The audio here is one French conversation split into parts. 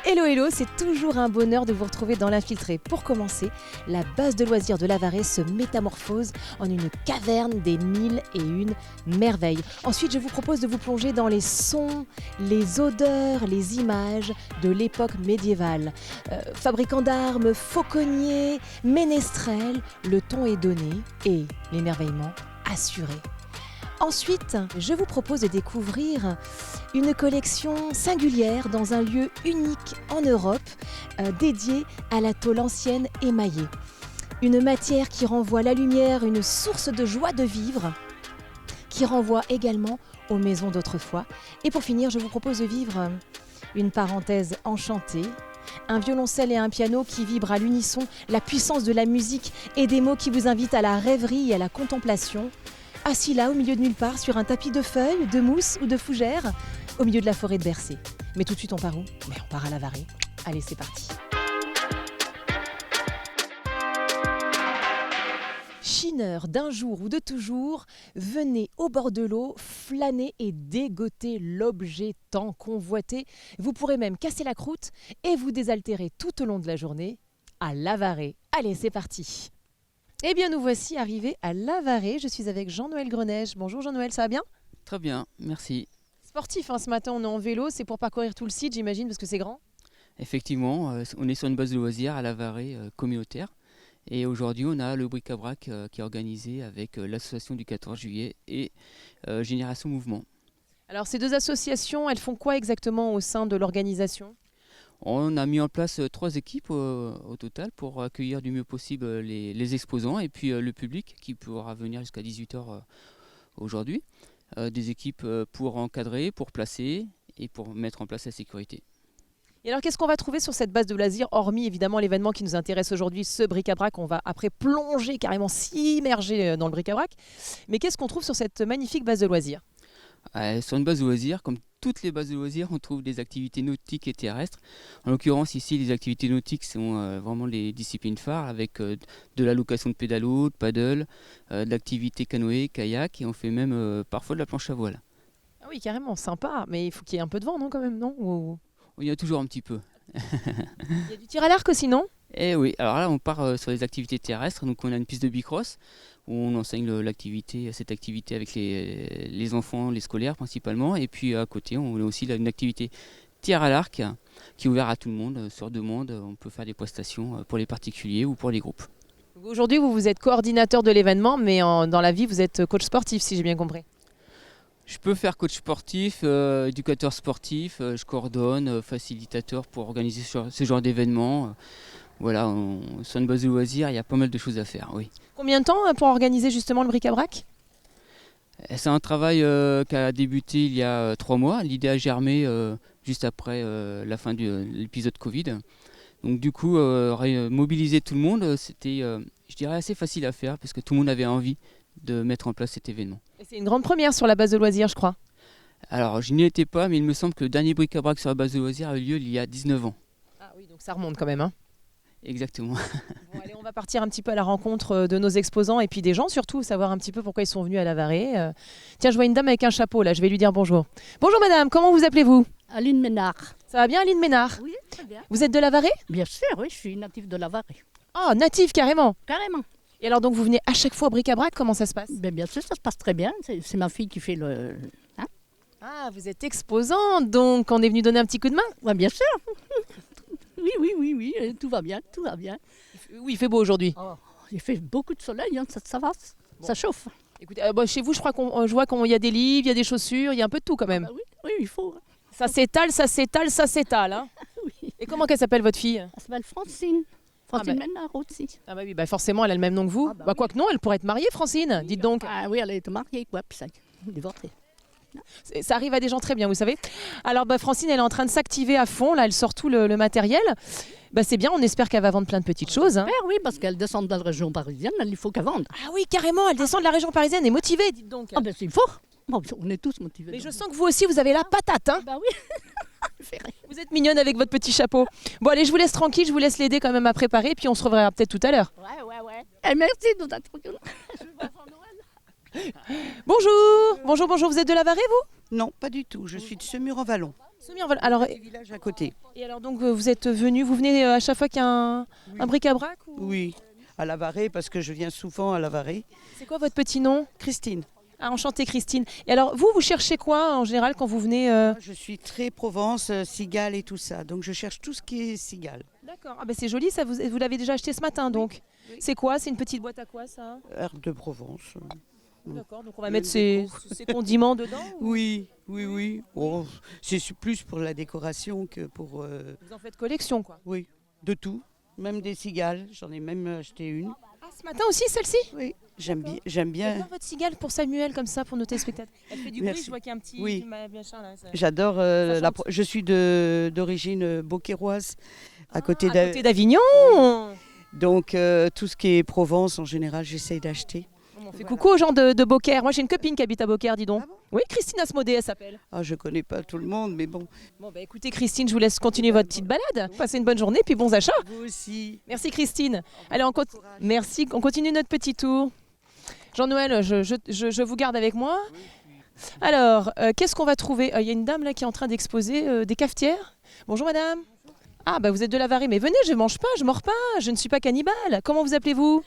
Hello hello, c'est toujours un bonheur de vous retrouver dans l'Infiltré. Pour commencer, la base de loisirs de Lavaret se métamorphose en une caverne des 1001 merveilles. Ensuite, je vous propose de vous plonger dans les sons, les odeurs, les images de l'époque médiévale. Fabricants d'armes, fauconniers, ménestrels, le ton est donné et l'émerveillement assuré. Ensuite, je vous propose de découvrir une collection singulière dans un lieu unique en Europe, dédié à la tôle ancienne émaillée. Une matière qui renvoie la lumière, une source de joie de vivre, qui renvoie également aux maisons d'autrefois. Et pour finir, je vous propose de vivre une parenthèse enchantée. Un violoncelle et un piano qui vibrent à l'unisson, la puissance de la musique et des mots qui vous invitent à la rêverie et à la contemplation. Assis là, au milieu de nulle part, sur un tapis de feuilles, de mousse ou de fougères, au milieu de la forêt de Bercé. Mais tout de suite, on part où? On part à Lavaret. Allez, c'est parti. Chineurs d'un jour ou de toujours, venez au bord de l'eau, flâner et dégoter l'objet tant convoité. Vous pourrez même casser la croûte et vous désaltérer tout au long de la journée à Lavaret. Allez, c'est parti. Eh bien, nous voici arrivés à Lavaret. Je suis avec Jean-Noël Greneige. Bonjour Jean-Noël, ça va bien? Très bien, merci. Sportif, ce matin on est en vélo, c'est pour parcourir tout le site, j'imagine, parce que c'est grand. Effectivement, on est sur une base de loisirs à Lavaret communautaire. Et aujourd'hui, on a le bric-à-brac qui est organisé avec l'association du 14 juillet et Génération Mouvement. Alors, ces deux associations, elles font quoi exactement au sein de l'organisation ? On a mis en place 3 équipes au total pour accueillir du mieux possible les exposants et puis le public qui pourra venir jusqu'à 18h aujourd'hui. Des équipes pour encadrer, pour placer et pour mettre en place la sécurité. Et alors, qu'est-ce qu'on va trouver sur cette base de loisirs, hormis évidemment l'événement qui nous intéresse aujourd'hui, ce bric-à-brac? On va après plonger, carrément s'immerger dans le bric-à-brac. Mais qu'est-ce qu'on trouve sur cette magnifique base de loisirs? Sur une base de loisirs, comme toutes les bases de loisirs, on trouve des activités nautiques et terrestres. En l'occurrence, ici, les activités nautiques sont vraiment les disciplines phares, avec de la location de pédalo, de paddle, de l'activité canoë, kayak, et on fait même parfois de la planche à voile. Ah oui, carrément, sympa. Mais il faut qu'il y ait un peu de vent, non, quand même, non? Ou... Il y a toujours un petit peu. Il y a du tir à l'arc aussi, non? Eh oui, alors là, on part sur les activités terrestres. Donc, on a une piste de bicross où on enseigne cette activité avec les enfants, les scolaires principalement. Et puis à côté, on a aussi une activité tir à l'arc qui est ouverte à tout le monde sur demande. On peut faire des prestations pour les particuliers ou pour les groupes. Aujourd'hui, vous êtes coordinateur de l'événement, mais dans la vie, vous êtes coach sportif, si j'ai bien compris. Je peux faire coach sportif, éducateur sportif, je coordonne, facilitateur pour organiser ce genre d'événements. Voilà, sur une base de loisirs, il y a pas mal de choses à faire, oui. Combien de temps pour organiser justement le bric-à-brac? C'est un travail qui a débuté il y a 3 mois. L'idée a germé juste après la fin de l'épisode Covid. Donc du coup, mobiliser tout le monde, c'était, je dirais, assez facile à faire parce que tout le monde avait envie de mettre en place cet événement. Et c'est une grande première sur la base de loisirs, je crois. Alors, je n'y étais pas, mais il me semble que le dernier bric-à-brac sur la base de loisirs a eu lieu il y a 19 ans. Ah oui, donc ça remonte quand même, hein. Exactement. Bon, allez, on va partir un petit peu à la rencontre de nos exposants et puis des gens surtout, savoir un petit peu pourquoi ils sont venus à Lavaret. Tiens, je vois une dame avec un chapeau là, je vais lui dire bonjour. Bonjour madame, comment vous appelez-vous? Aline Ménard. Ça va bien Aline Ménard? Oui, très bien. Vous êtes de Lavaret? Bien sûr, oui, je suis native de Lavaret. Oh, native carrément. Carrément. Et alors donc vous venez à chaque fois au bric-à-brac, comment ça se passe? Bien sûr, ça se passe très bien. C'est ma fille qui fait le... Ah, vous êtes exposante, donc on est venu donner un petit coup de main? Ouais, bien sûr. Oui, tout va bien, tout va bien. Oui, il fait beau aujourd'hui. Oh, il fait beaucoup de soleil, hein, ça va, ça chauffe. Écoutez, chez vous, je crois je vois qu'il y a des livres, il y a des chaussures, il y a un peu de tout quand même. Ah bah oui, il faut. Ça s'étale, ça s'étale, ça s'étale. Hein. Oui. Et comment qu'elle s'appelle votre fille? Elle s'appelle Francine. Francine Ménard aussi. Ah bah oui, forcément, elle a le même nom que vous. Ah bah oui. Quoique non, elle pourrait être mariée, Francine, dites donc. Ah oui, elle a été mariée, quoi, puis ça est divorcée. Ça arrive à des gens très bien, vous savez. Alors Francine, elle est en train de s'activer à fond, là, elle sort tout le matériel. C'est bien, on espère qu'elle va vendre plein de petites choses. Hein. Oui, parce qu'elle descend de la région parisienne, il faut qu'elle vende. Ah oui, carrément, elle descend de la région parisienne et motivée, dites donc. Ah ben c'est fort. Bon, on est tous motivés. Mais je sens que vous aussi, vous avez la patate. Hein. Bah oui. Vous êtes mignonne avec votre petit chapeau. Bon, allez, je vous laisse tranquille, je vous laisse l'aider quand même à préparer, puis on se reverra peut-être tout à l'heure. Ouais. Et merci de notre Noël. Bonjour, vous êtes de Lavaret, vous? Non, pas du tout. Je suis de Semur-en-Vallon. Sommières-Volonté. Alors, Des villages à côté. et alors donc vous êtes venu, vous venez à chaque fois qu'il y a un bric-à-brac ou... Oui, à Lavarée, parce que je viens souvent à Lavarée. C'est quoi votre petit nom? Christine, Ah, enchantée Christine. Et alors vous cherchez quoi en général quand vous venez je suis très Provence, cigale et tout ça. Donc je cherche tout ce qui est cigale. D'accord. Ah ben c'est joli, ça vous l'avez déjà acheté ce matin donc. Oui. C'est quoi? C'est une petite boîte à quoi ça? Herbe de Provence. D'accord, donc on va mettre ces condiments dedans ou Oui, oui, oui. Oh, c'est plus pour la décoration que pour... vous en faites collection quoi? oui, de tout. Même des cigales, j'en ai même acheté une. Ah, ce matin aussi celle-ci? Oui, j'aime bien. Faites bien votre cigale pour Samuel comme ça pour nos téléspectateurs. Elle fait du bruit, Merci. je vois qu'il y a un petit Oui. machin là. Ça- J'adore. Ça chante. Je suis d'origine beauquéroise, à côté à côté d'Avignon. Donc tout ce qui est Provence en général, j'essaye d'acheter. On fait coucou aux gens de Beaucaire. Moi j'ai une copine qui habite à Beaucaire, dis donc. Ah bon Oui, Christine Asmodée elle s'appelle. Ah, je connais pas tout le monde, mais bon. Bon bah écoutez Christine, je vous laisse continuer votre petite balade. Passez une bonne journée puis bons achats. Vous aussi. Merci Christine. Allez, merci, on continue notre petit tour. Jean-Noël, je vous garde avec moi. Alors, qu'est-ce qu'on va trouver? Il y a une dame là qui est en train d'exposer des cafetières. Bonjour madame. Ah bah vous êtes de Lavarée, mais venez, je mange pas, je mords pas, je ne suis pas cannibale. Comment vous appelez-vous?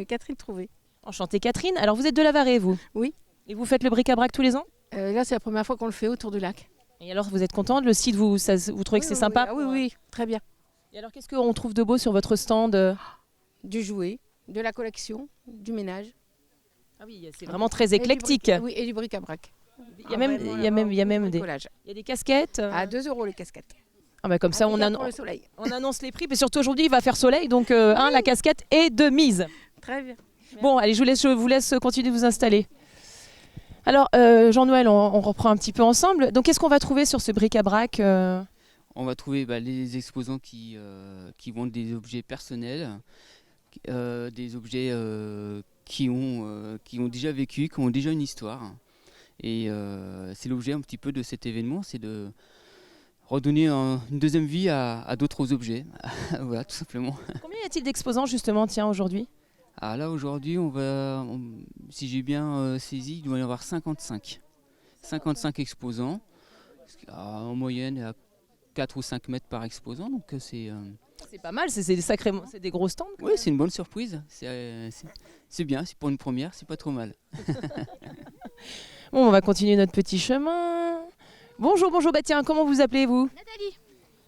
Catherine Trouvé. Enchantée Catherine. Alors vous êtes de Lavarée vous? Oui. Et vous faites le bric-à-brac tous les ans? Là, c'est la première fois qu'on le fait autour du lac. Et alors vous êtes contente? Le site, vous trouvez que c'est sympa? Oui, oui, très bien. Et alors qu'est-ce qu'on trouve de beau sur votre stand? Du jouet, de la collection, du ménage. Ah oui, c'est vraiment très éclectique. Oui, et du bric-à-brac. Il y a même des, Bricolage. il y a des casquettes. À 2 € les casquettes. Ah bah comme ça on, Impeccable pour le soleil. on annonce les prix, mais surtout aujourd'hui il va faire soleil, donc la casquette est de mise. Très bien. Bon, allez, je vous laisse continuer de vous installer. Alors, Jean-Noël, on reprend un petit peu ensemble. Donc, qu'est-ce qu'on va trouver sur ce bric-à-brac On va trouver les exposants qui vendent des objets personnels, des objets qui ont déjà vécu, qui ont déjà une histoire. Et c'est l'objet un petit peu de cet événement, c'est de redonner une deuxième vie à d'autres objets. Voilà, tout simplement. Combien y a-t-il d'exposants, justement, tiens, aujourd'hui? Ah, là, aujourd'hui, si j'ai bien saisi, il doit y en avoir 55. 55 exposants. En moyenne, à 4 ou 5 mètres par exposant. Donc c'est pas mal, c'est des gros stands. Oui, c'est une bonne surprise. C'est bien, c'est pour une première, c'est pas trop mal. Bon, on va continuer notre petit chemin. Bonjour, bah tiens, comment vous appelez-vous? Nathalie.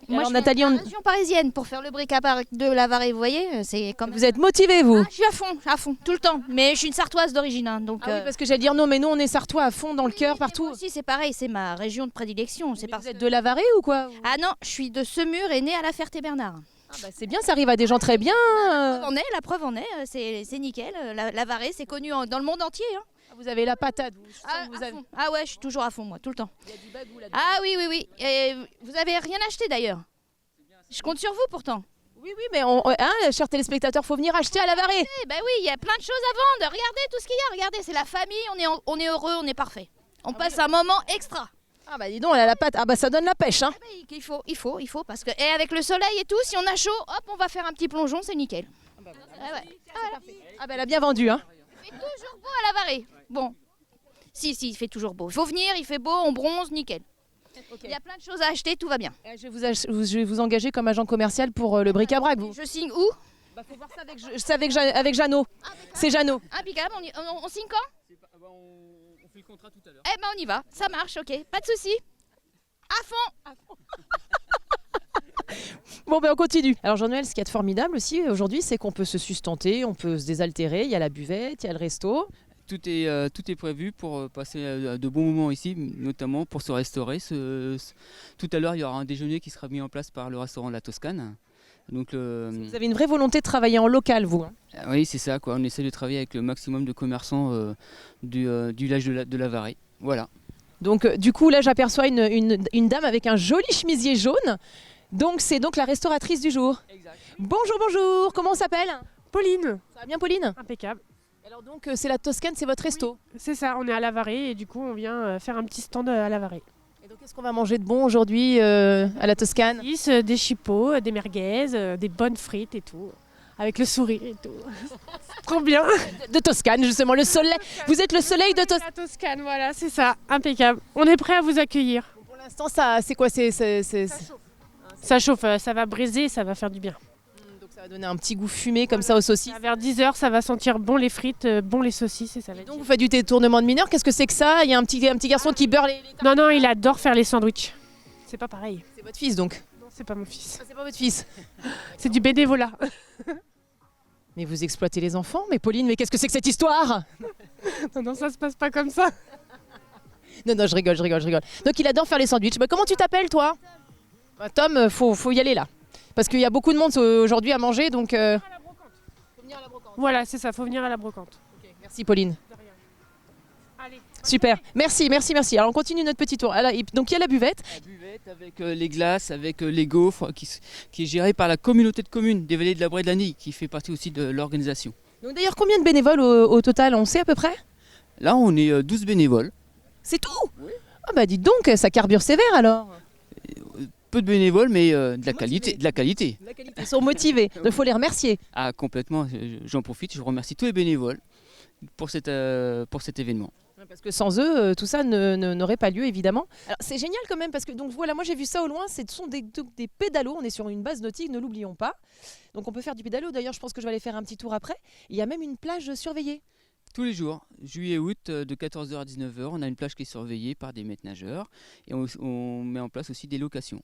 Alors, Moi, je Nathalie, viens de la région parisienne pour faire le bric-à-brac de Lavarée, vous voyez, c'est comme... Vous êtes motivée, vous? Ah, je suis à fond, tout le temps. Mais je suis une Sartoise d'origine, hein, donc... Ah oui, parce que j'allais dire non, mais nous on est sartois à fond dans le cœur, partout. Moi aussi, c'est pareil, c'est ma région de prédilection. C'est Mais parce vous êtes que- de Lavarée ou quoi? Ah non, je suis de Semur et née à la Ferté-Bernard. Ah bah, c'est bien, ça arrive à des gens très bien. La preuve en est, c'est nickel. Lavarée, c'est connu dans le monde entier. Hein. Vous avez la patate, vous. Je sens Ah, que vous à avez... fond. Ah ouais, je suis toujours à fond, moi, tout le temps. Il y a du bagou là-dedans. Ah oui, oui, oui. Et vous avez rien acheté d'ailleurs. Je compte sur vous pourtant. Oui, mais chers téléspectateurs, faut venir acheter à Lavarée. Eh ben oui, il y a plein de choses à vendre. Regardez tout ce qu'il y a. Regardez, c'est la famille. On est heureux, on est parfait. On passe un moment extra. Ah bah dis donc, elle a la pâte. Ah bah ça donne la pêche, hein. Eh ben, il faut parce que et avec le soleil et tout, si on a chaud, hop, on va faire un petit plongeon, c'est nickel. Ah ouais. Ah bah elle a bien vendu, hein. Il fait toujours beau à Lavarée. Bon, si, il fait toujours beau. Il faut venir, il fait beau, on bronze, nickel. Il y a plein de choses à acheter, tout va bien. Je vais vous engager comme agent commercial pour le bric-à-brac, vous. Je signe où? Bah faut voir ça avec Jeannot. C'est Jeannot. Impeccable, on signe quand? On fait le contrat tout à l'heure. Eh ben on y va, ça marche, ok, pas de souci. À fond. Bon ben on continue. Alors Jean-Noël, ce qu'il y a de formidable aussi aujourd'hui, c'est qu'on peut se sustenter, on peut se désaltérer. Il y a la buvette, il y a le resto. Tout est prévu pour passer de bons moments ici, notamment pour se restaurer. Tout à l'heure, il y aura un déjeuner qui sera mis en place par le restaurant La Toscane. Donc, Vous avez une vraie volonté de travailler en local, vous, hein. Oui, c'est ça, quoi. On essaie de travailler avec le maximum de commerçants du village de Lavarée. Voilà. Donc du coup là j'aperçois une dame avec un joli chemisier jaune. Donc c'est donc la restauratrice du jour. Exact. Bonjour, comment on s'appelle? Pauline, Ça va bien Pauline? impeccable. Alors donc c'est la Toscane, c'est votre resto. C'est ça, on est à Lavarée et du coup on vient faire un petit stand à Lavarée. Et donc qu'est-ce qu'on va manger de bon aujourd'hui à la Toscane? Des chipots, des merguez, des bonnes frites et tout. Avec le sourire et tout. Trop bien. De Toscane justement, le soleil. Vous êtes le soleil de Toscane. La Toscane, voilà, c'est ça, impeccable. On est prêt à vous accueillir. l'instant, c'est quoi Ça chauffe, ça va briser, ça va faire du bien. Donc ça va donner un petit goût fumé comme ça aux saucisses. Vers 10h, ça va sentir bon les frites, bon les saucisses et ça va être Donc vous faites du détournement de mineurs, qu'est-ce que c'est que ça? Il y a un petit garçon qui beurre les Non, non, il adore faire les sandwichs. C'est pas pareil. C'est votre fils donc? Non, c'est pas mon fils. C'est pas votre fils. C'est du bénévolat. Mais vous exploitez les enfants? Mais Pauline, mais qu'est-ce que c'est que cette histoire? Non, non, ça se passe pas comme ça. Non, je rigole. Donc il adore faire les sandwichs. Bah, comment tu t'appelles toi? Bah, Tom, faut y aller là. Parce qu'il y a beaucoup de monde aujourd'hui à manger, donc... Faut venir à la brocante. Voilà, c'est ça, faut venir à la brocante. Ok, merci Pauline. Allez. Super, merci. Alors on continue notre petit tour. Donc il y a la buvette. La buvette avec les glaces, avec les gaufres, qui est gérée par la communauté de communes des Vallées de la Braie de la Nille, qui fait partie aussi de l'organisation. Donc d'ailleurs, combien de bénévoles au total? On sait à peu près? Là, on est 12 bénévoles. C'est tout? Oui. Ah bah dites donc, ça carbure sévère alors. Peu de bénévoles, mais de la qualité. Ils sont motivés, il faut les remercier. Ah, complètement. J'en profite, je remercie tous les bénévoles pour cet événement. Parce que sans eux, tout ça n'aurait pas lieu, évidemment. Alors, c'est génial quand même, parce que donc, voilà, moi j'ai vu ça au loin, ce sont des pédalos, on est sur une base nautique, ne l'oublions pas. Donc on peut faire du pédalo, d'ailleurs je pense que je vais aller faire un petit tour après. Il y a même une plage surveillée. Tous les jours, juillet-août, de 14h à 19h, on a une plage qui est surveillée par des maîtres nageurs. Et on met en place aussi des locations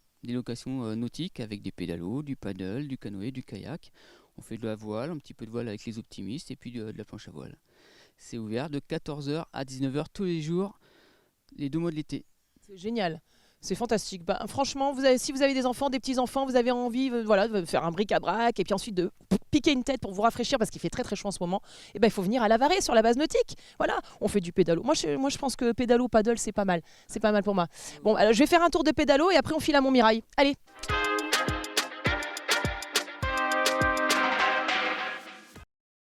nautiques avec des pédalos, du paddle, du canoë, du kayak. On fait de la voile, un petit peu de voile avec les optimistes et puis de la planche à voile. C'est ouvert de 14h à 19h tous les jours, les 2 mois de l'été. C'est génial, c'est fantastique. Bah, franchement, si vous avez des enfants, des petits-enfants, vous avez envie de faire un bric-à-brac et puis ensuite de piquer une tête pour vous rafraîchir parce qu'il fait très très chaud en ce moment, et ben il faut venir à Lavarée sur la base nautique. Voilà, on fait du pédalo. Moi je pense que pédalo, paddle, c'est pas mal. C'est pas mal pour moi. Bon, alors je vais faire un tour de pédalo et après on file à Montmirail. Allez.